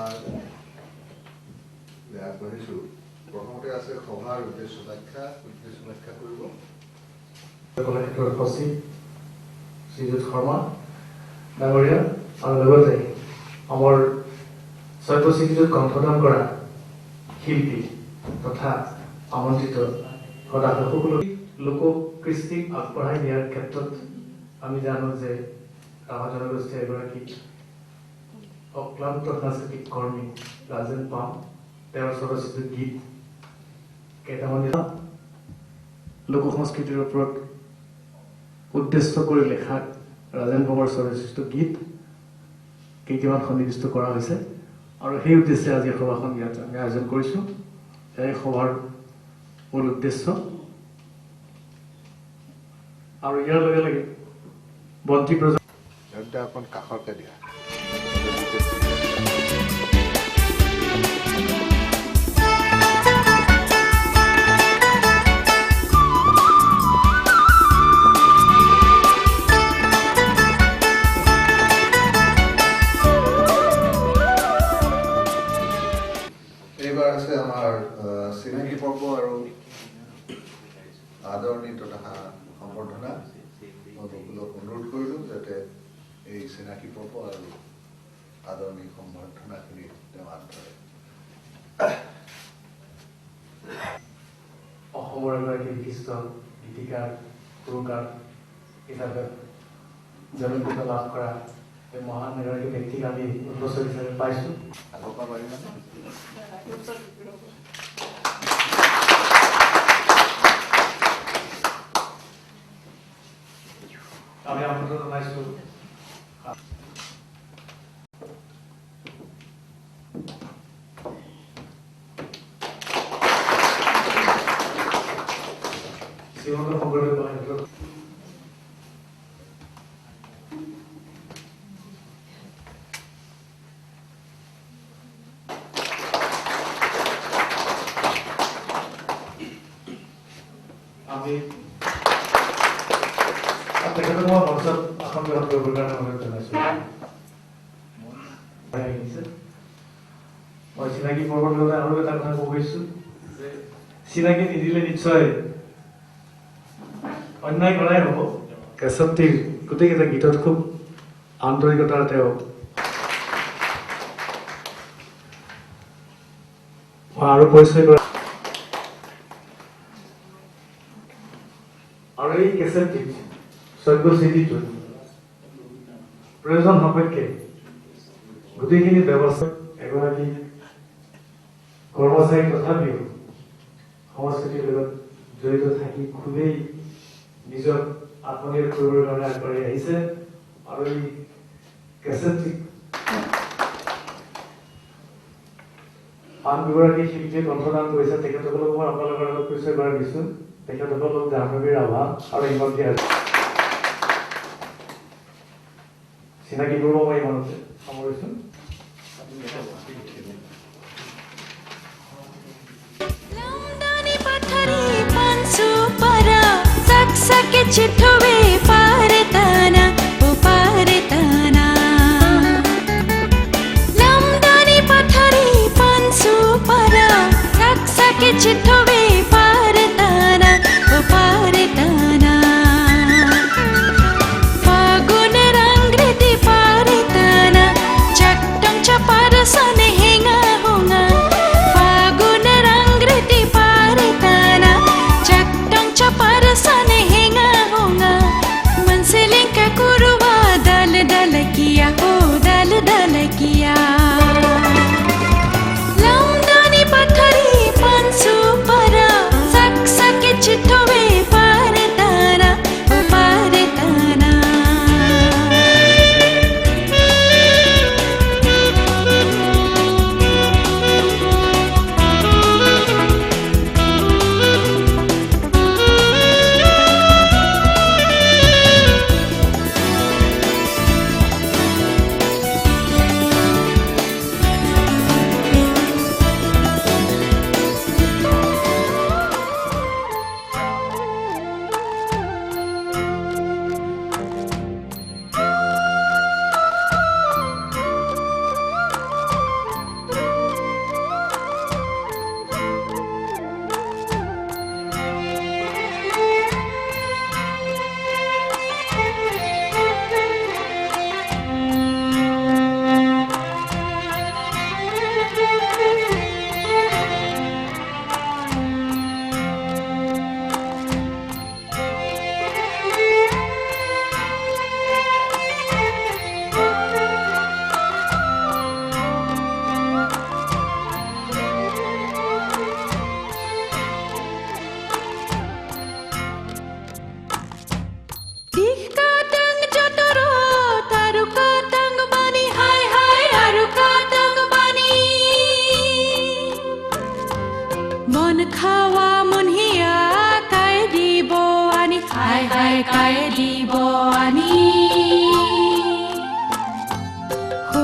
আমাৰ আগবাঢ়িছোঁ। প্ৰথমতে আছে সভাৰ উদ্দেশ্য ব্যাখ্যা কৰিব কলাক্ষেত্ৰৰ সচিব শ্ৰীযুত শৰ্মা ডাঙৰীয়া আৰু লগতে আমাৰ ৬৫ত কণ্ঠদান কৰা শিল্পী তথা আমন্ত্ৰিত সদাশয় সকলো লোককৃষ্টিক আগবঢ়াই নিয়াৰ ক্ষেত্ৰত আমি জানো যে ৰাভা জনগোষ্ঠীৰ এগৰাকী অক্লান্ত সাংস্কৃতিক কৰ্মী ৰাজেন পাম তেওঁৰ স্বৰচিত গীত কেইটামান লোক সংস্কৃতিৰ ওপৰত উদ্দেশ্য কৰি লেখা ৰাজেন পামৰ স্বৰচিত গীত কেইটামান সন্নিৱিষ্ট কৰা হৈছে আৰু সেই উদ্দেশ্যে আজি সভাখন ইয়াত আমি আয়োজন কৰিছোঁ। এই সভাৰ মূল উদ্দেশ্য আৰু ইয়াৰ লগে লগে বন্তি অকণ কাষতে দিয়া এইবাৰ আছে আমাৰ চিনাকি পৰ্ব আৰু আদৰণি তথা সম্বৰ্ধনা। মই সকলোক অনুৰোধ কৰিলোঁ যাতে এই চিনাকি পৰ্ব আৰু আদৰণি সম্বৰ্ধনাখিনি তেওঁ আগবঢ়ায়। অসমৰ এগৰাকী বিশিষ্ট গীতিকাৰ সুৰকাৰ হিচাপে জনপ্ৰিয়তা লাভ কৰা এই মহান এগৰাকী ব্যক্তিক আমি উদ্দেশ্য হিচাপে পাইছোঁ। আগৰ পৰা পাৰিব আমি আমন্ত্ৰণ জনাইছোঁ শ্ৰীমন্ত শংকৰদেৱ কলাক্ষেত্ৰ আমি তেখেতক মই মঞ্চত আসন গ্ৰহণ কৰিবৰ কাৰণে অনুৰোধ জনাইছোঁ। মই চিনাকি পৰ্বৰ লগতে আৰু এটা কথা ক'ব খুজিছোঁ যে চিনাকি নিদিলে নিশ্চয় অন্যায় কৰাই হ'ব। কেশৱটিৰ গোটেইকেইটা গীতত খুব আন্তৰিকতাৰে তেওঁ আৰু পৰিচয় কৰা আৰু এই কেছেটটিত শ্ৰব্য চিডিটোত প্ৰয়োজন সাপেক্ষে গোটেইখিনি ব্যৱস্থা এগৰাকী কৰ্মচাৰী তথাপিও সংস্কৃতিৰ লগত জড়িত থাকি খুবেই নিজৰ আত্মনিয়োগ কৰিবৰ কাৰণে আগবাঢ়ি আহিছে আৰু এই কেছেটটি আন দুগৰাকী শিল্পীয়ে কণ্ঠদান কৰিছে। তেখেতসকলক মই আপোনালোকৰ আগত পৰিচয় কৰাই দিছোঁ। তেখেতসকলক জাহ্নবী ৰাভা আৰু ইমন্তি হাজৰিকা। চিনাকি কৰিব মই ইমানতে সামৰিছোঁ। चिठवे पारताना पारताना लमदानी पठारी पांसु पारा रक्षा के चिठवे पारताना पारताना फागुन रंगृति पारताना चक्टं च पारसने हेंगा होंगा फागुन रंगृति पारताना चक्टं च पारसने हेंगा होंगा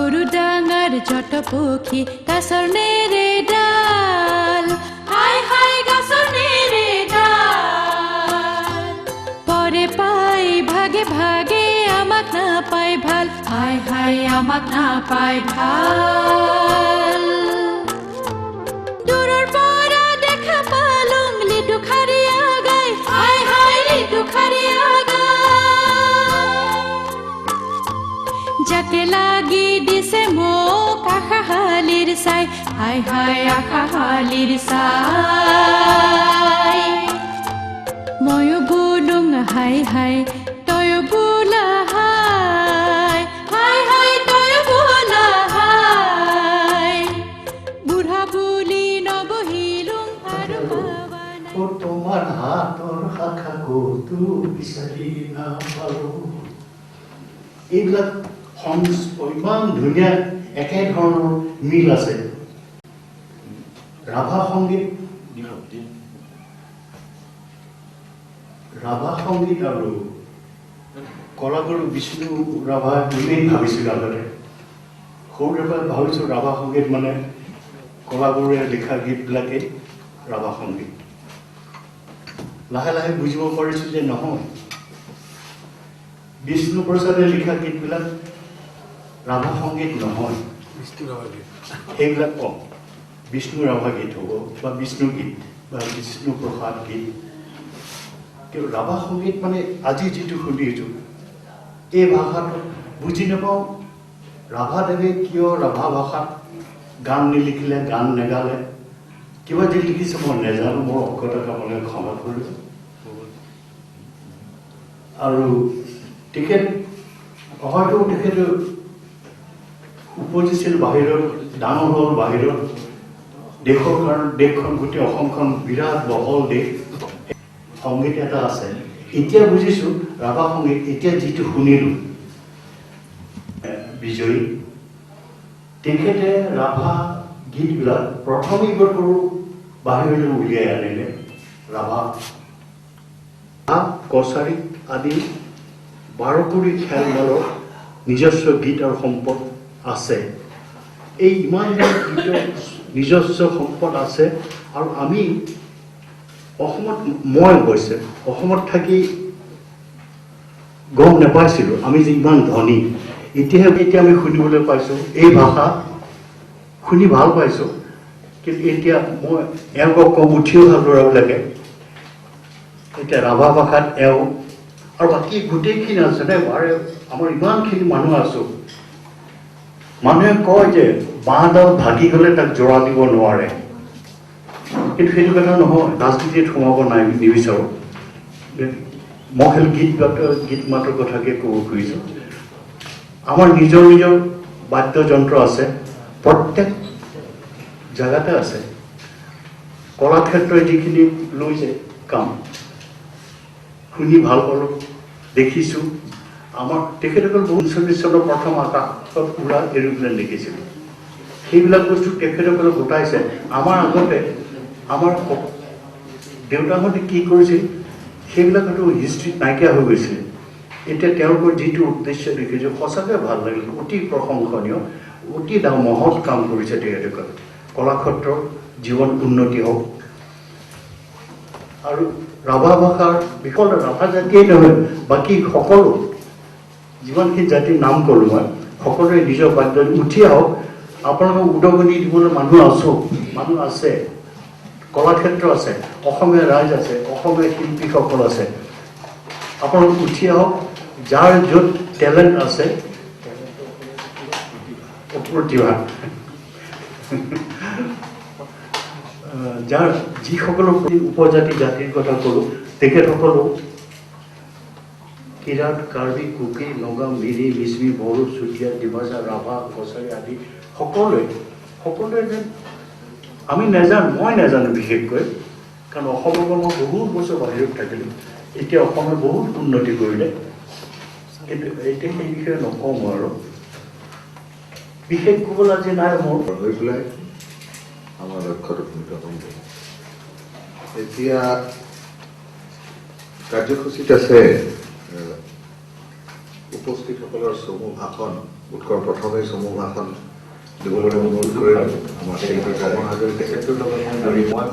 সৰু ডাঙৰ যত পক্ষী গাছৰ নেৰে ডাল হাই হাই গাছৰ নেৰে ডাল পৰে পাই ভাগে ভাগে আমাক নাপাই ভাল হাই হাই আমাক নাপাই ভাল দূৰৰ পৰা দেখা পালুং লিটু খাৰিয়া গাই হাই হাই লিটু খাৰিয়া যাকে লাগি দিছে মোক আশাশালীৰ চাই হাই হাই আশাশালীৰ চাই ময়ো বোলুং হাই হাই তয়ো বোলা হাই হাই হাই তয়ো বোলা হাই বুঢ়া বুলি নবহিলুং আৰু পাৱা নাই ও তোমাৰ হাতৰ শাখা কতো বিচাৰি নাপালো এইবিলাক ইমান ধুনীয়া একে ধৰণৰ মিল আছে ৰাভা সংগীত আৰু কলাগুৰু বিষ্ণু ৰাভা বুলিয়েই ভাবিছিলোঁ আগতে সৰুৰে পৰা ভাবিছোঁ ৰাভা সংগীত মানে কলাগুৰুৱে লিখা গীতবিলাকেই ৰাভা সংগীত লাহে লাহে বুজিব পাৰিছোঁ যে নহয় বিষ্ণু প্ৰসাদে লিখা গীতবিলাক ৰাভা সংগীত নহয় সেইবিলাক বিষ্ণু ৰাভা গীত হ'ব বা বিষ্ণু গীত বা বিষ্ণু প্ৰসাদ গীত কিন্তু ৰাভা সংগীত মানে আজি যিটো শুনিছোঁ এই ভাষাটো বুজি নাপাওঁ ৰাভাদেৱে কিয় ৰাভা ভাষাত গান নিলিখিলে গান নেগালে কিবা যে লিখিছে মই নেজানো মোৰ অজ্ঞতা মানে ক্ষমা কৰিব আৰু তেখেত হয়তো তেখেতে উপজিছিল বাহিৰত ডাঙৰ হ'ল বাহিৰত দেশৰ কাৰণে দেশখন গোটেই অসমখন বিৰাট বহল দেশ সংগীত এটা আছে এতিয়া বুজিছোঁ ৰাভা সংগীত এতিয়া যিটো শুনিলোঁ বিজয়ী তেখেতে ৰাভা গীতবিলাক প্ৰথমেই কৰোঁ বাহিৰলৈ উলিয়াই আনিলে ৰাভা কছাৰী আদি 12 কোটি খেলদলৰ নিজস্ব গীত আৰু সম্পদ আছে এই ইমান নিজস্ব সম্পদ আছে আৰু আমি অসমত মই অৱশ্যে অসমত থাকি গম নাপাইছিলোঁ আমি যে ইমান ধনী এতিয়া আমি শুনিবলৈ পাইছোঁ এই ভাষা শুনি ভাল পাইছোঁ কিন্তু এতিয়া মই এওঁক কম উঠি অহা ল'ৰাবিলাকে এতিয়া ৰাভা ভাষাত এওঁ আৰু বাকী গোটেইখিনি আছে নে বাৰে আমাৰ ইমানখিনি মানুহ আছোঁ মানুহে কয় যে বাঁহডাল ভাগি গ'লে তাক জোৰা দিব নোৱাৰে কিন্তু সেইটো কথা নহয় ৰাজনীতিত সোমাব নাই নিবিচাৰোঁ মই খালি গীত মাতৰ কথাকে ক'ব খুজিছোঁ আমাৰ নিজৰ নিজৰ বাদ্যযন্ত্ৰ আছে প্ৰত্যেক জেগাতে আছে কলাক্ষেত্ৰই যিখিনি লৈছে কাম শুনি ভাল পালোঁ দেখিছোঁ আমাৰ তেখেতসকল 1940 চনৰ প্ৰথম আকাশত উৰা এৰোপ্লেন দেখিছিলোঁ সেইবিলাক বস্তু তেখেতসকলে গোটাইছে আমাৰ আগতে আমাৰ দেউতাহঁতে কি কৰিছিল সেইবিলাক হয়তো হিষ্ট্ৰীত নাইকিয়া হৈ গৈছিলে এতিয়া তেওঁলোকৰ যিটো উদ্দেশ্য দেখিছোঁ সঁচাকৈ ভাল লাগিল অতি প্ৰশংসনীয় অতি মহৎ কাম কৰিছে তেখেতসকলে কলাক্ষেত্ৰৰ জীৱন উন্নতি হওক আৰু ৰাভা ভাষাৰ বিকল ৰাভা জাতিয়েই নহয় বাকী সকলো যিমানখিনি জাতিৰ নাম ক'লোঁ মই সকলোৱে নিজৰ বাদ্য উঠি আহক আপোনালোকক উদগনি দিবলৈ মানুহ আছে কলাক্ষেত্ৰ আছে অসমীয়া ৰাইজ আছে অসমীয়া শিল্পীসকল আছে আপোনালোক উঠি আহক যাৰ য'ত টেলেণ্ট আছে প্ৰতিভা যাৰ যিসকলৰ উপজাতি জাতিৰ কথা ক'লোঁ তেখেতসকলো কিৰাত কাৰ্বি কুকি নগা মিৰি মিচিমি বড়ো চুতীয়া ডিমাচা ৰাভা কছাৰী আদি সকলোৱে যেন আমি নাজানো মই নাজানো বিশেষকৈ কাৰণ অসমৰ পৰা মই বহুত বছৰ বাহিৰত থাকিলোঁ এতিয়া অসমে বহুত উন্নতি কৰিলে কিন্তু এতিয়া সেই বিষয়ে নকওঁ আৰু বিশেষ ক'বলৈ আজি নাই মোৰ হৈ পেলাই আমাৰ লক্ষ্যত উপনীত হ'ম এতিয়া কাৰ্যসূচীত আছে উপস্থিতসকলৰ চমু ভাষণ উৎকৰ প্ৰথমে চমু ভাষণ দিবলৈ অনুৰোধ কৰিলোঁ আমাৰ ভূপেন হাজৰিকা তেখেতৰ লগত মই ধৰি মই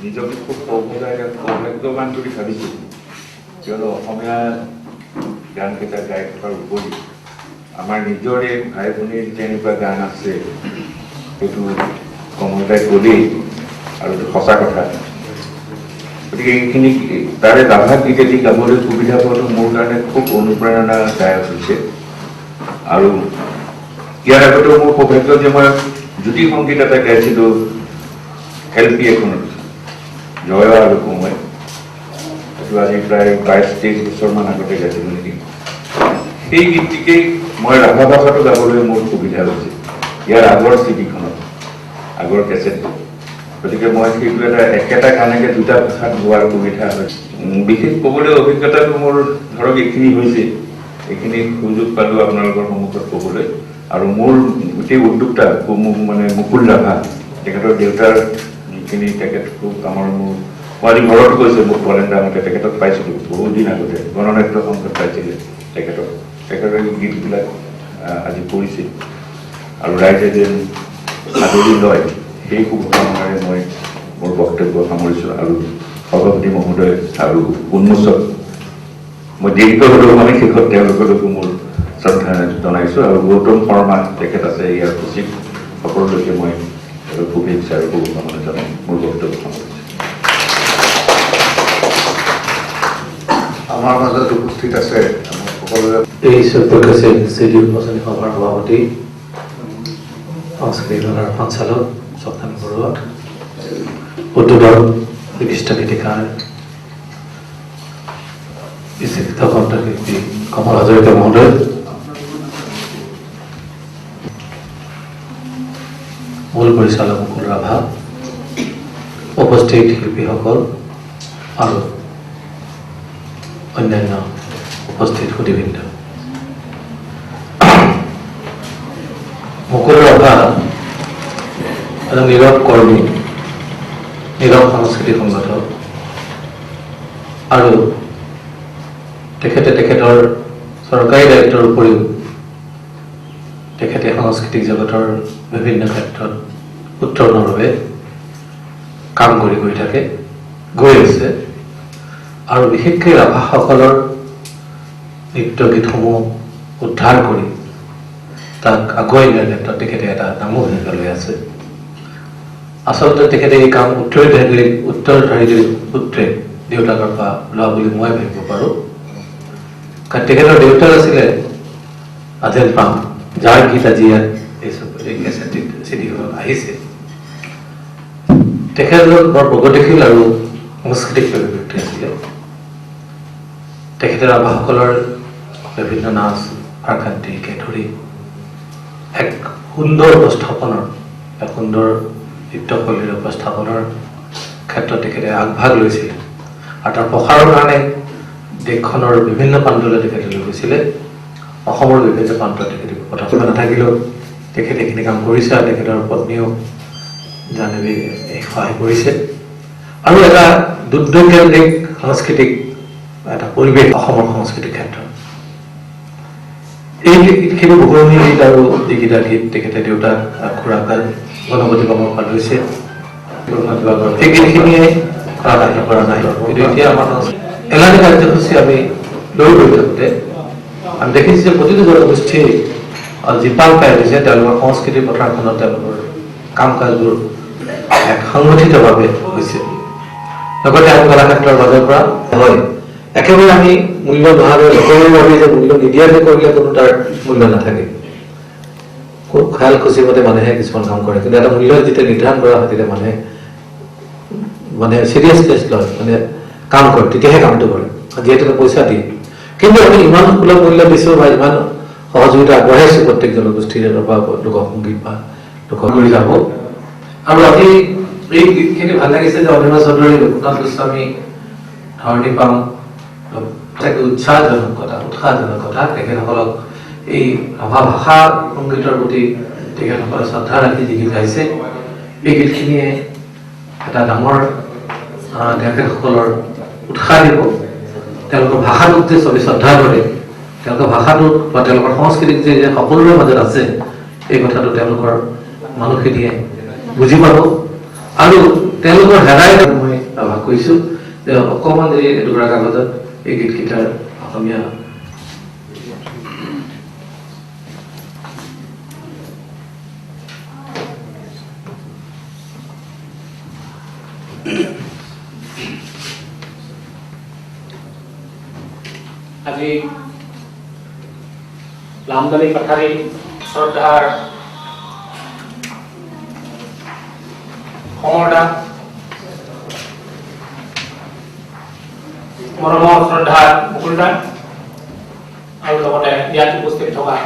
নিজকে খুব সৌভাগ্যৱান বুলি ভাবিছোঁ, কিয়নো অসমীয়া গানকেইটা গাই থকাৰ উপৰি আমাৰ নিজৰে ভাই ভনীৰ যেনেকুৱা গান আছে সেইটো কমলদাই ক'লেই আৰু এইটো সঁচা কথা। গতিকে এইখিনি তাৰে লাভাত ইত্যাদি গাবলৈ সুবিধা পোৱাটো মোৰ কাৰণে খুব অনুপ্ৰেৰণাদায়ক হৈছে। আৰু ইয়াৰ আগতেও মোৰ সৌভাগ্য যে মই জ্যোতি সংগীত এটা গাইছিলোঁ LP এখনত, জয় আৰু সময়, এইটো আজি প্ৰায় 22-23 বছৰমান আগতে গাইছিলোঁ নেকি। সেই গীতটিকেই মই ৰাভা ভাষাটো গাবলৈ মোৰ সুবিধা হৈছে ইয়াৰ আগৰ চিডিখনত, আগৰ কেছেটটো। গতিকে মই সেইটো একেটা গানেকে দুটা ভাষাত গোৱাৰ সুবিধা হৈছে। বিশেষ ক'বলৈ অভিজ্ঞতাটো মোৰ ধৰক এইখিনি হৈছে, এইখিনি সুযোগ পালোঁ আপোনালোকৰ সন্মুখত ক'বলৈ। আৰু মোৰ গোটেই উদ্যোগটা মানে মুকুল ৰাভা, তেখেতৰ দেউতাৰ যিখিনি তেখেত খুব কামৰ মোৰ মই আজি ঘৰতো কৈছোঁ, মোক কলেণ্ডাৰমতে তেখেতক পাইছিলোঁ বহুত দিন আগতে, গণনাট্য সংঘত পাইছিলে তেখেতৰ গীতবিলাক আজি কৰিছে আৰু ৰাইজে যেন আদৰি লয় সেই শুভকামনাৰে মই মোৰ বক্তব্য সামৰিছোঁ। আৰু সভাপতি মহোদয় আৰু উন্মোচক মই দেৰিকৈ হ'লেও মানে শেষত তেওঁলোকলৈকো মোৰ শ্ৰদ্ধা জনাইছোঁ। আৰু গৌতম শৰ্মা তেখেত আছে ইয়াৰ সচিব, সকলোলৈকে মই শুভেচ্ছা আৰু শুভকামনা জনাই মোৰ বক্তব্য সামৰিছোঁ। আমাৰ মাজত উপস্থিত আছে সকলোৱে এই 14 চিডিউল পচনি সভাৰ সভাপতি সংস্কৃতি বিভাগৰ সঞ্চালক স্বপ্নানী বৰুৱা, উদ্যোগৰ বিশিষ্ট গীতিকাৰ বিশিষ্ট কণ্ঠশিল্পী কমল হাজৰিকা মহোদয়, মূল পৰিচালক মুকুল ৰাভা, উপস্থিত শিল্পীসকল আৰু অন্যান্য উপস্থিত সুধীবৃন্দ। মুকুল ৰাভা এজন নীৰৱ কৰ্মী, নীৰৱ সাংস্কৃতিক সংগঠক আৰু তেখেতৰ চৰকাৰী দায়িত্বৰ উপৰিও তেখেতে সাংস্কৃতিক জগতৰ বিভিন্ন ক্ষেত্ৰত উত্তৰণৰ বাবে কাম কৰি গৈ আছে। আৰু বিশেষকৈ ৰাভাসকলৰ নৃত্য গীতসমূহ উদ্ধাৰ কৰি তাক আগুৱাই নিয়াৰ ক্ষেত্ৰত তেখেতে এটা ডাঙৰ ভূমিকা লৈ আছে। আচলতে তেখেতে এই কাম উত্তৰধাৰী সূত্ৰে দেউতাকৰ পৰা লোৱা বুলি মই ভাবিব পাৰোঁ। কাৰণ তেখেতৰ দেউতাক আছিলে আজেল পাম, যাৰ গীত আজি ইয়াত এই চিঠিখনত আহিছে। তেখেত বৰ প্ৰগতিশীল আৰু সাংস্কৃতিক ব্যক্তি আছিলে। তেখেতে ৰাভাসকলৰ বিভিন্ন নাচ ভাৰকান্তিকে ধৰি এক সুন্দৰ উপস্থাপনৰ, এক সুন্দৰ নৃত্যশৈলীৰ উপস্থাপনৰ ক্ষেত্ৰত তেখেতে আগভাগ লৈছিল। আৰু তাৰ প্ৰসাৰৰ কাৰণে দেশখনৰ বিভিন্ন প্ৰান্তলৈ তেখেতে লৈ গৈছিলে। অসমৰ বিভিন্ন প্ৰান্তত তেখেতে প্ৰথমে নাথাকিলেও তেখেতে এইখিনি কাম কৰিছে আৰু তেখেতৰ পত্নীও জানবী সহায় কৰিছে। আৰু এটা দুৰ্যোগকেন্দ্ৰিক সাংস্কৃতিক এটা পৰিৱেশ অসমৰ সংস্কৃতিক ক্ষেত্ৰত। এই গীতখিনি বহুৰণি গীত আৰু যিকেইটা গীত তেখেতে দেউতাক খুৰাকাল গণপতি কৰ্মৰ পৰা লৈছে, সেই গীতখিনিয়ে কৰা নাই। কিন্তু এতিয়া আমাৰ এলানি কাৰ্যসূচী আমি লৈ গৈ থাকোঁতে আমি দেখিছোঁ যে প্ৰতিটো জনগোষ্ঠী জীপাল পাই গৈছে। তেওঁলোকৰ সংস্কৃতিৰ পথাৰখনত তেওঁলোকৰ কাম কাজবোৰ এক সংগঠিতভাৱে হৈছে। লগতে আমি কলাক্ষেত্ৰৰ মাজৰ পৰা হয় একেবাৰে আমি মূল্য নোহোৱাকৈ সকলোৰে ভাবি যে মূল্য নিদিয়াকৈ কৰিলে কোনো তাৰ মূল্য নাথাকে। খুব খেয়াল খুচি মতে মানুহে কিছুমান কাম কৰে, কিন্তু এটা মূল্য যেতিয়া নিৰ্ধাৰণ কৰা হয় তেতিয়া মানুহে চিৰিয়াছনেছ লয়, কাম কৰে, তেতিয়াহে কামটো কৰে, যিহেতু পইচা দিয়ে। কিন্তু আমি ইমান সুলভ মূল্য দিছোঁ বা ইমান সহযোগিতা আগবঢ়াইছোঁ প্ৰত্যেক জনগোষ্ঠীৰ বা লোকসংগীত বা লোকগীত যাব। আৰু আজি এই গীতখিনি ভাল লাগিছে যে অনিমা চৌধুৰী, লোকনাথ গোস্বামী, ধৰণী পাম উৎসাহজনক কথা তেখেতসকলক এই ৰাভা ভাষা সংগীতৰ প্ৰতি তেখেতসকলে শ্ৰদ্ধা ৰাখি যি গীত গাইছে, এই গীতখিনিয়ে এটা ডাঙৰ তেখেতসকলৰ উৎসাহ দিব। তেওঁলোকৰ ভাষাটোক যে চবেই শ্ৰদ্ধা কৰে তেওঁলোকৰ ভাষাটোত বা তেওঁলোকৰ সংস্কৃতিক যে সকলোৰে মাজত আছে এই কথাটো তেওঁলোকৰ মানুহখিনিয়ে বুজি পাব আৰু তেওঁলোকৰ হেৰাই মই আভাস কৰিছোঁ যে অকণমান যদি এটুকুৰা কাগজত এই গীতকেইটাৰ অসমীয়া আজি লামদানি পাঠাৰী শ্ৰদ্ধাৰ সমৰদা মৰমৰ শ্ৰদ্ধাৰ মুকুলদা আৰু লগতে ইয়াত উপস্থিত থকা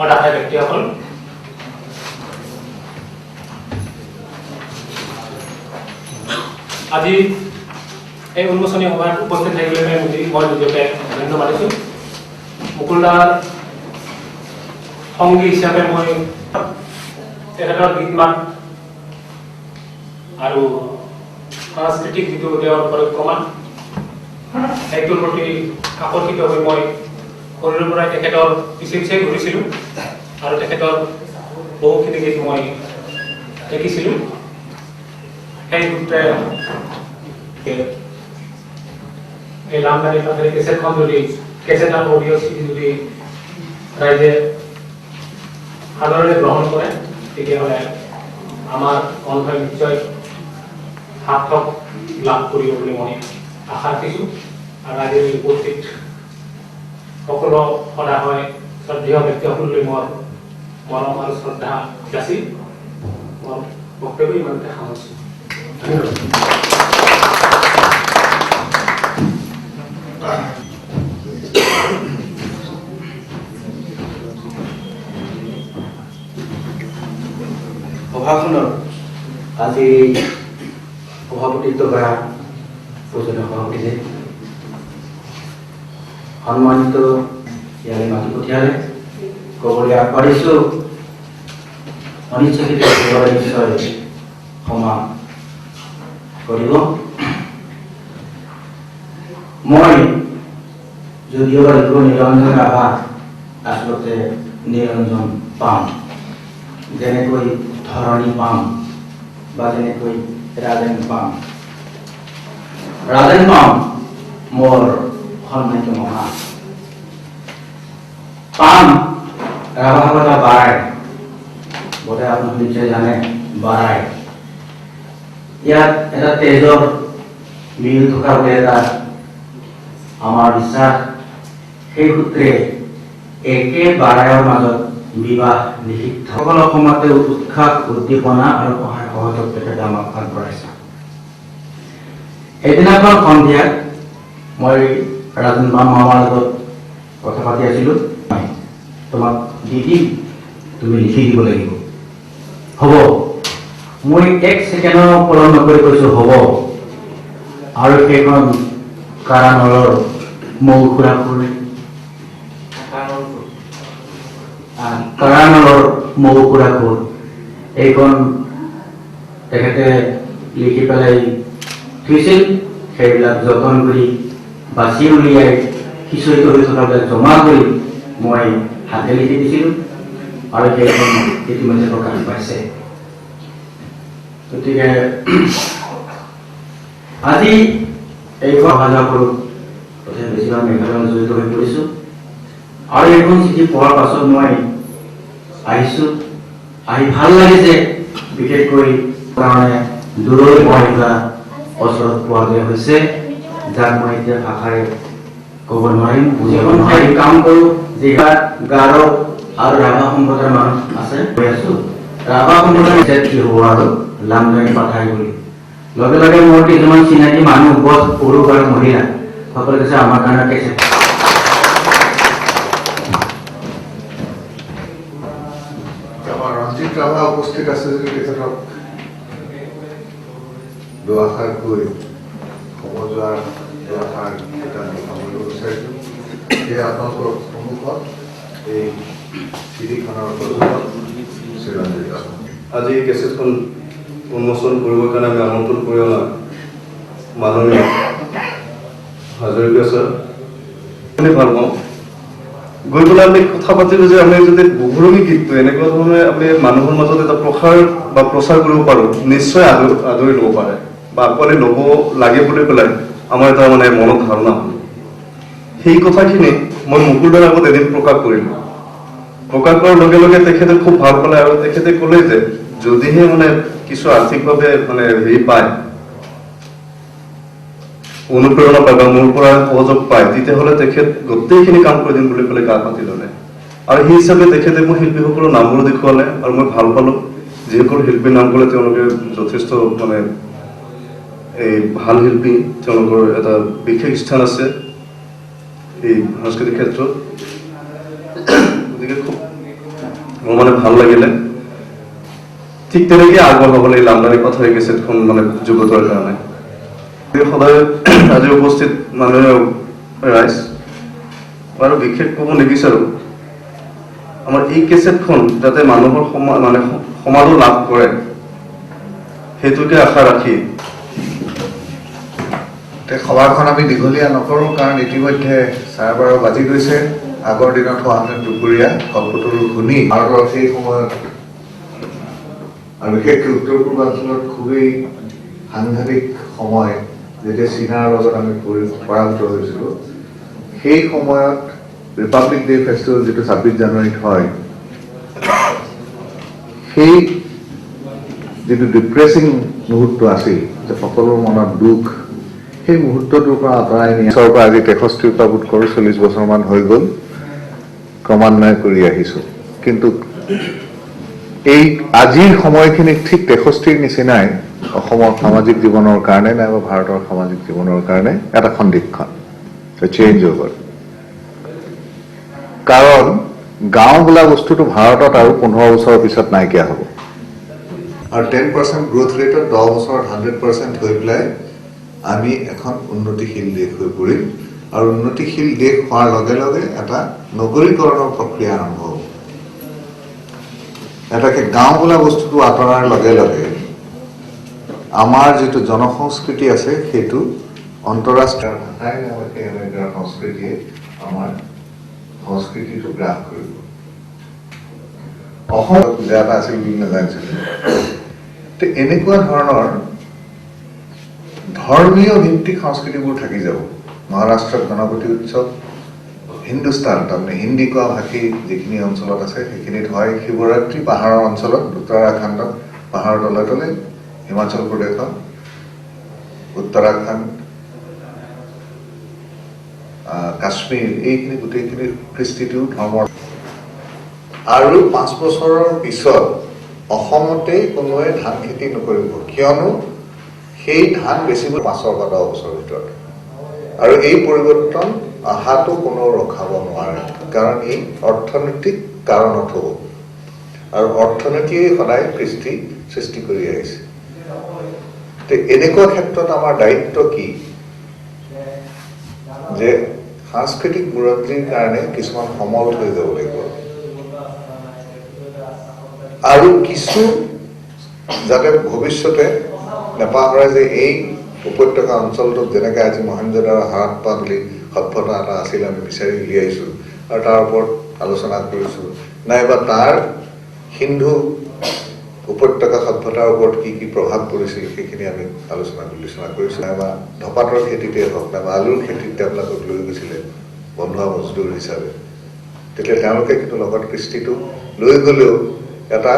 অদায় ব্যক্তিসকল আজি এই উন্মোচনী সভাত উপস্থিত থাকিবলৈ মই নিজকে ধন্যবাদ দিছোঁ মুকুলদাৰ সংগী হিচাপে মই তেখেতৰ গীত মাত আৰু সাংস্কৃতিক যিটো তেওঁৰ পৰিক্ৰমা সেইটোৰ প্ৰতি আকৰ্ষিত হৈ মই সৰুৰে পৰাই তেখেতৰ পিছে পিছে ঘূৰিছিলোঁ আৰু তেখেতৰ বহুখিনি গীত মই দেখিছিলোঁ সেই সূত্ৰে এই লামদানি পাঠাৰী কেছেটখন যদি কেছেট আৰু অডিঅ' চিডি যদি ৰাইজে সাদৰেৰে গ্ৰহণ কৰে তেতিয়াহ'লে আমাৰ কণ্ঠই নিশ্চয় সাৰ্থক লাভ কৰিব বুলি মই আশা ৰাখিছোঁ আৰু আজি উপস্থিত সকলো সদা হয় শ্ৰদ্ধেয় ব্যক্তিসকললৈ মোৰ মৰম আৰু শ্ৰদ্ধা যাচি মোৰ বক্তব্য ইমানতে সামৰিছোঁ ধন্যবাদ। সভাখনত আজি সভাপতিত্ব কৰা পূজনীয় সভাপতিয়ে সন্মানিত ইয়ালৈ মাতি পঠিয়ালে ক'বলৈ আগবাঢ়িছোঁ অনিচ্ছাকৃত নিশ্চয় ক্ষমা কৰিব। মই যদিও লিখিব নিৰঞ্জন ৰাভা আচলতে নিৰঞ্জন পাম যেনেকৈ ধৰণী পাম বা যেনেকৈ ৰাজেন পাম মোৰ সন্মানিত মহা পাম ৰাভা কথা বাঢ়ায় বোধহয় আপুনি নিশ্চয় জানে বাঢ়ায় ইয়াত এটা তেজৰ মিল থকাৰ বাবে এটা আমাৰ বিশ্বাস সেই সূত্ৰে একে বাঢ়ায়ৰ মাজত বিবাহ নিষিদ্ধ সকলো সময়তে উৎসাহ উদ্দীপনা আৰু সহায় সহযোগ তেখেতে আমাক আগবঢ়াইছে। সেইদিনাখন সন্ধিয়াত মই ৰাজন মামাৰ লগত কথা পাতি আছিলোঁ তোমাক দি দিম তুমি লিখি দিব লাগিব হ'ব মই 1 ছেকেণ্ডৰ পলম নকৰি কৈছোঁ হ'ব আৰু সেইখন কাৰানলৰ মৌ খুৰাখুৰী কাৰানলৰ মৌ খুৰাখুৰ এইখন তেখেতে লিখি পেলাই থৈছিল সেইবিলাক যতন কৰি বাছি উলিয়াই সিঁচৰিত হৈ থকাবিলাক জমা কৰি মই হাতে লিখি দিছিলোঁ আৰু সেইখন ইতিমধ্যে প্ৰকাশ পাইছে। গতিকে আজি এইখন অহা যোৱা কৰোঁ তথাপি বেছিভাগ মেঘালয়ত জড়িত হৈ পৰিছোঁ আৰু এইখন চিঠি পঢ়াৰ পাছত মই আহিছোঁ আহি ভাল লাগিছে বিশেষকৈ কাৰণে দূৰৈৰ মহিলা ওচৰত পোৱাগৈ হৈছে যাক মই এতিয়া ভাষাৰে ক'ব নোৱাৰিম যিখন ঠাইত কাম কৰোঁ যিহাত গাৰো আৰু ৰাভা সম্প্ৰদায়ৰ মানুহ আছে কৈ আছোঁ ৰাভা সম্প্ৰদায়ৰ কি হ'ব আৰু লামদানি পাঠাৰী বুলি লগে লগে মোৰ কিছুমান চিনাকি মানুহ বৰ পুৰুষ আৰু মহিলা সকলে কৈছে আমাৰ কাৰণে কৈছে ৰঞ্জিত ৰাভা উপস্থিত আছে যদি তেখেতক দুআষাৰ কৈ সমজুৱাৰ দুআষাৰ এটা লিখাবলৈ বিচাৰিছোঁ সেয়ে আপোনালোকৰ সন্মুখত এই চিঠিখনৰ প্ৰযোজক শ্ৰী ৰঞ্জিত ৰাভা। আজি এই কেছেটখন উন্মোচন কৰিবৰ কাৰণে আমি আমন্ত্ৰণ কৰি অনা মাননীয় হাজৰিকা ছাৰ আমি ভাল পাওঁ গৈ পেলাই আমি কথা পাতিলো যে আমি যদি বহুৰঙী গীতটো এনেকুৱা ধৰণে আমি মানুহৰ মাজত এটা প্ৰচাৰ কৰিব পাৰো, নিশ্চয় আদৰি ল'ব পাৰে বা আঁকোৱালি ল'ব লাগে বুলি পেলাই আমাৰ এটা মানে মনত ধাৰণা হ'ল। সেই কথাখিনি মই মুকুলদাৰ আগত এদিন প্ৰকাশ কৰিলো। প্ৰকাশ কৰাৰ লগে লগে তেখেতে খুব ভাল পালে আৰু তেখেতে ক'লে যে যদিহে মানে কিছু আৰ্থিকভাৱে মানে হেৰি পায়, অনুপ্ৰেৰণা পায় বা মোৰ পৰা সহযোগ পায়, তেতিয়াহ'লে তেখেত গোটেইখিনি কাম কৰি দিম বুলি পেলাই গা পাতি ল'লে। আৰু সেই হিচাপে তেখেতে মোৰ শিল্পীসকলৰ নামবোৰ দেখুৱালে আৰু মই ভাল পালো। যিসকল শিল্পীৰ নাম ক'লে তেওঁলোকে যথেষ্ট মানে এই ভাল শিল্পী, তেওঁলোকৰ এটা বিশেষ স্থান আছে এই সাংস্কৃতিক ক্ষেত্ৰত। গতিকে খুব মোৰ মানে ভাল লাগিলে। ঠিক তেনেকৈ আগবঢ়াবলৈ লামদানি পাথৰ কেছেটখন মানে যুগতৰ কাৰণে সদায় আজি উপস্থিত মানুহে ৰাইজ আৰু বিশেষ ক'ব নিবিচাৰো, আমাৰ এই কেছেটখন যাতে মানুহৰ মানে সমাদো লাভ কৰে সেইটোকে আশা ৰাখি সভাখন আমি দীঘলীয়া নকৰোঁ, কাৰণ ইতিমধ্যে 12:30 বাজি গৈছে। আগৰ দিনত হোৱাহেঁতেন দুপৰীয়া কল্পতৰু শুনি ভাৰতৰ সেই সময়ত আৰু বিশেষকৈ উত্তৰ পূৰ্বাঞ্চলত খুবেই সাংঘাতিক সময়, যেতিয়া চীনাৰ লগত আমি পৰাভূত হৈছিলোঁ। সেই সময়ত ৰিপাব্লিক ডে ফেষ্টিভেল যিটো 26 জানুৱাৰীত হয়, সেই যিটো ডিপ্ৰেছিং মুহূৰ্ত আছিল, যে সকলোৰ মনত দুখ, সেই মুহূৰ্তটোৰ পৰা আঁতৰাই নিয়াৰ পৰা আজি 63 বোধ কৰোঁ 40 বছৰমান হৈ গ'ল ক্ৰমান্বয়ে কৰি আহিছোঁ। কিন্তু এই আজিৰ সময়খিনিত ঠিক 63 নিচিনাই অসমৰ সামাজিক জীৱনৰ কাৰণে নাইবা ভাৰতৰ সামাজিক জীৱনৰ কাৰণে এটা সন্দিক্ষণ, চেঞ্জ অভাৰ। কাৰণ গাঁও বোলা বস্তুটো ভাৰতত আৰু 15 বছৰৰ পিছত নাইকিয়া হ'ব। আৰু 10% গ্ৰোথ ৰেটত 10 বছৰত 100% হৈ পেলাই আমি এখন উন্নতিশীল দেশ হৈ পৰিম। আৰু উন্নতিশীল দেশ হোৱাৰ লগে লগে এটা নগৰীকৰণৰ প্ৰক্ৰিয়া আৰম্ভ হ'ব। এটাকে গাঁও বোলা বস্তুটো আঁতৰাৰ লগে লগে আমাৰ যিটো জনসংস্কৃতি আছে সেইটো অন্তৰাষ্ট্ৰীয় সংস্কৃতিয়ে আমাৰ সংস্কৃতিটো গ্ৰাস কৰিব। অসম পূজা এটা আছিল বুলি নাজানিছিলোঁ। এনেকুৱা ধৰণৰ ধৰ্মীয় ভিত্তিক সংস্কৃতিবোৰ থাকি যাব। মহাৰাষ্ট্ৰত গণপতি উৎসৱ, হিন্দুস্তান তাৰমানে হিন্দী কোৱা ভাষী যিখিনি অঞ্চলত আছে সেইখিনিত হয়। শিৱৰাত্ৰি পাহাৰৰ অঞ্চলত, উত্তৰাখণ্ডত পাহাৰৰ তলে তলে, হিমাচল প্ৰদেশত, উত্তৰাখণ্ড, কাশ্মীৰ, এইখিনি গোটেইখিনি কৃষ্টিটো ধৰ্মৰ। আৰু 5 বছৰৰ পিছত অসমতে কোনোৱে ধান খেতি নকৰিব, কিয়নো সেই ধান বেচিব 5 বা 10 বছৰৰ ভিতৰত। আৰু এই পৰিৱৰ্তন অহাটো কোনো ৰখাব নোৱাৰে, কাৰণ এই অৰ্থনৈতিক কাৰণত হ'ব। আৰু অৰ্থনীতিয়ে সদায় কৃষ্টি সৃষ্টি কৰি আহিছে। এনেকুৱা ক্ষেত্ৰত আমাৰ দায়িত্ব কি, যে সাংস্কৃতিক বুৰঞ্জীৰ কাৰণে কিছুমান সমল হৈ যাব লাগিব। আৰু কিছু যাতে ভৱিষ্যতে নেপাহৰে যে এই উপত্যকা অঞ্চলটোত যেনেকৈ আজি মহেঞ্জোদাৰো হাৰাপ্পা বুলি সভ্যতা এটা আছিল, আমি বিচাৰি উলিয়াইছোঁ আৰু তাৰ ওপৰত আলোচনা কৰিছোঁ, নাইবা তাৰ সিন্ধু উপত্যকা সভ্যতাৰ ওপৰত কি কি প্ৰভাৱ পৰিছিল সেইখিনি আমি আলোচনা বিলোচনা কৰিছোঁ, নাইবা ধপাতৰ খেতিতে হওক নাইবা আলুৰ খেতিত তেওঁলোকক লৈ গৈছিলে বন্ধুৱা মজদুৰ হিচাপে। তেতিয়া তেওঁলোকে কিন্তু লগত কৃষ্টিটো লৈ গ'লেও এটা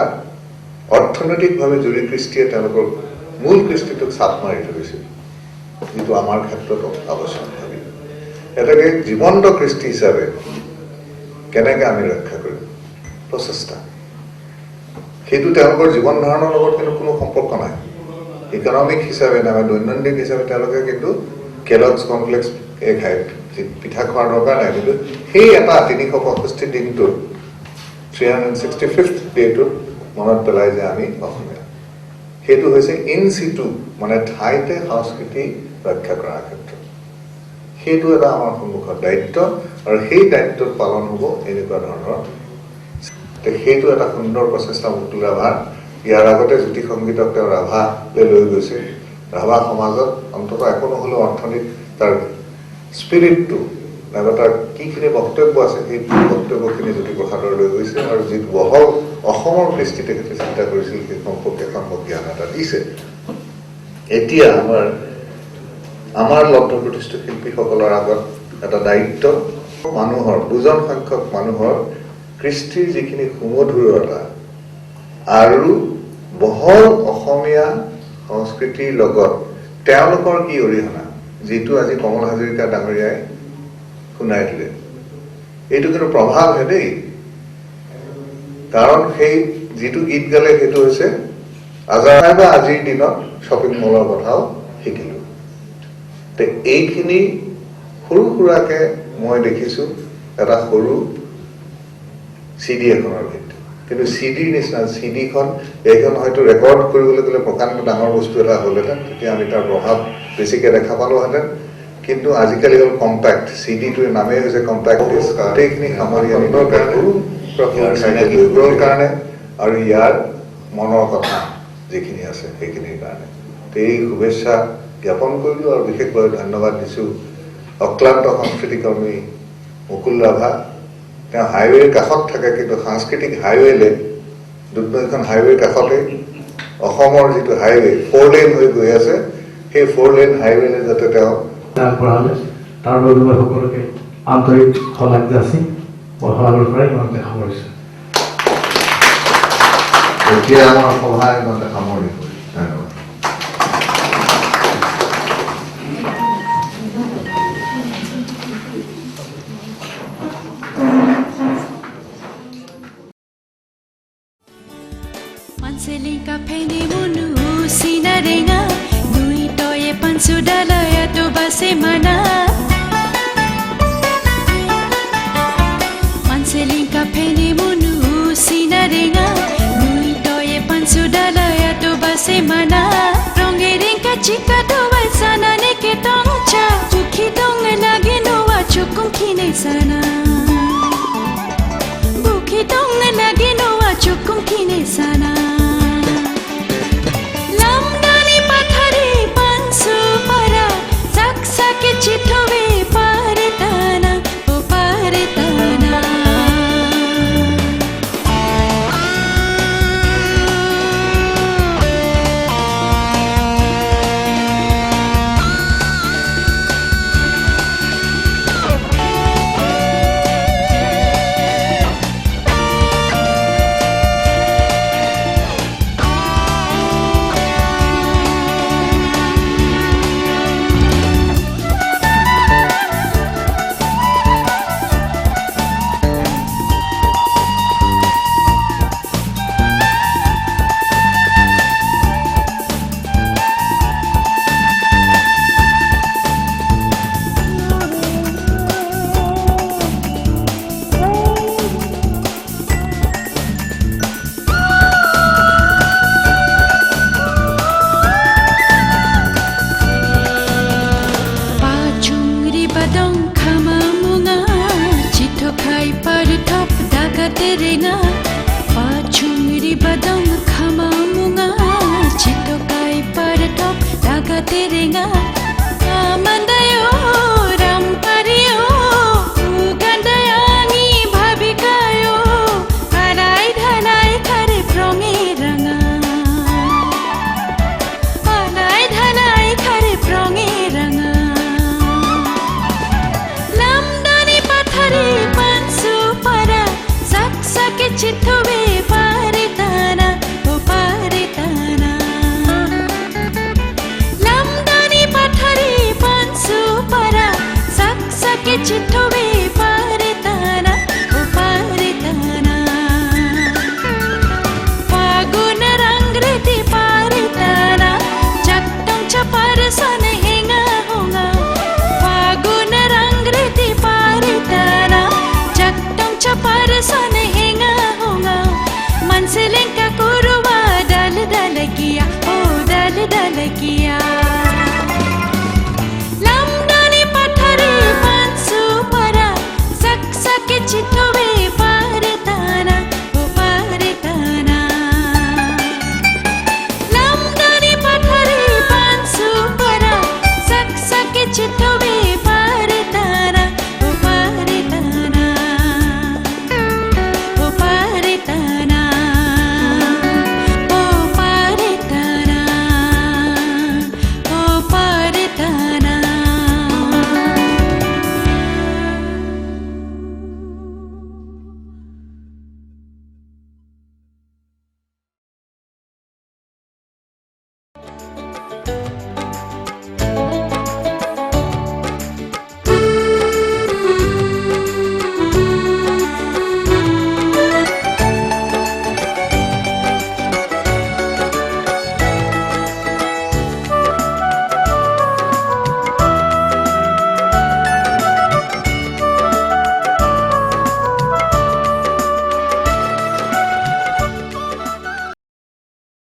অৰ্থনৈতিকভাৱে জুৰি কৃষ্টিয়ে তেওঁলোকৰ মূল কৃষ্টিটোক চাপ মাৰি ধৰিছিল, যিটো আমাৰ ক্ষেত্ৰত আৱশ্যক ভাবি এটাকে জীৱন্ত কৃষ্টি হিচাপে কেনেকৈ আমি ৰক্ষা কৰিম প্ৰচেষ্টা। সেইটো তেওঁলোকৰ জীৱন ধাৰণৰ লগত কিন্তু কোনো সম্পৰ্ক নাই। ইকনমিক হিচাপে নাইবা দৈনন্দিন হিচাপে তেওঁলোকে কিন্তু কেলগছ কমপ্লেক্স খায়, পিঠা খোৱাৰ দৰকাৰ নাই। কিন্তু সেই এটা 365 দিনটোত 365th ডেটোত মনত পেলাই যে আমি অসমীয়া, সেইটো হৈছে ইন সিটু, মানে ঠাইতে সংস্কৃতি ৰক্ষা কৰাৰ ক্ষেত্ৰত। সেইটো এটা আমাৰ সন্মুখত দায়িত্ব, আৰু সেই দায়িত্বত পালন হ'ব এনেকুৱা ধৰণৰ। সেইটো এটা সুন্দৰ প্ৰচেষ্টা মুকুল ৰাভাৰ। ইয়াৰ আগতে জ্যোতি সংগীতক তেওঁ ৰাভালৈ লৈ গৈছিল। ৰাভা সমাজত অন্ততঃ একো নহ'লেও অৰ্থনীতি তাৰ স্পিৰিটটো নাইবা তাৰ কিখিনি বক্তব্য আছে সেই বক্তব্যখিনি জ্যোতিপ্ৰসাদৰ লৈ গৈছে আৰু যিটো বহল অসমৰ কৃষ্টি তেখেতে চিন্তা কৰিছিল সেই সম্পৰ্কে এখন জ্ঞান এটা দিছে। এতিয়া আমাৰ লব্ধ প্ৰতিষ্ঠিত শিল্পীসকলৰ আগত এটা দায়িত্ব, মানুহৰ দুজন সংখ্যক মানুহৰ কৃষ্টিৰ যিখিনি সুমধুৰতা আৰু বহল অসমীয়া সংস্কৃতিৰ লগত তেওঁলোকৰ কি অৰিহণা, যিটো আজি কমল হাজৰিকা ডাঙৰীয়াই শুনাই দিলে, এইটো কিন্তু প্ৰভাৱহে দেই। কাৰণ সেই যিটো গীত গালে সেইটো হৈছে আজাৰ বা আজিৰ দিনত শ্বপিং মলৰ কথাও শিকিলোঁ। এইখিনি সৰু সুৰাকে মই দেখিছোঁ এটা সৰু CD এখনৰ ভিতৰত, কিন্তু CDৰ নিচিনা CDখন এইখন হয়তো ৰেকৰ্ড কৰিবলৈ গ'লে প্ৰকাণ্ড ডাঙৰ বস্তু এটা হ'লহেঁতেন, তেতিয়া আমি তাৰ প্ৰভাৱ বেছিকৈ দেখা পালোহেঁতেন। কিন্তু আজিকালি হ'ল কম্পেক্ট, CDটোৰ নামেই হৈছে কম্পেক্ট ডিস্ক। গোটেইখিনি সামৰি আনিবৰ কাৰণে আৰু ইয়াৰ মনৰ কথা যিখিনি আছে সেইখিনিৰ কাৰণে এই শুভেচ্ছা জ্ঞাপন কৰিলোঁ আৰু বিশেষভাৱে ধন্যবাদ দিছোঁ অক্লান্ত সংস্কৃতিকৰ্মী মুকুল ৰাভা। তেওঁ হাইৱেৰ কাষত থাকে, কিন্তু সাংস্কৃতিক হাইৱেলে দুধনৈখন হাইৱেৰ কাষতে অসমৰ যিটো হাইৱে 4 লেন হৈ গৈ আছে, সেই 4 লেন হাইৱেলে যাতে তেওঁ আগবঢ়ালে তাৰ বাবে মই সকলোকে আন্তৰিক শলাগ যাচি মই শলাগৰ পৰাই ইমানতে সামৰিছোঁ। এতিয়া আমাৰ সভা ইমানতে সামৰণি কৰিম। ধন্যবাদ। Manselinka pene munu sinarenga nui toye pansudala ya to base mana Manselinka pene munu sinarenga nui toye pansudala ya to base mana Rongerenka chika to sana ne ke tongcha ukhi dong lage no wa chukum kine sana Bukhi dong lage no wa chukum kine sana चिठवे पारताना O पारताना terenga pachungri badang khama munga chito kai par top daga terenga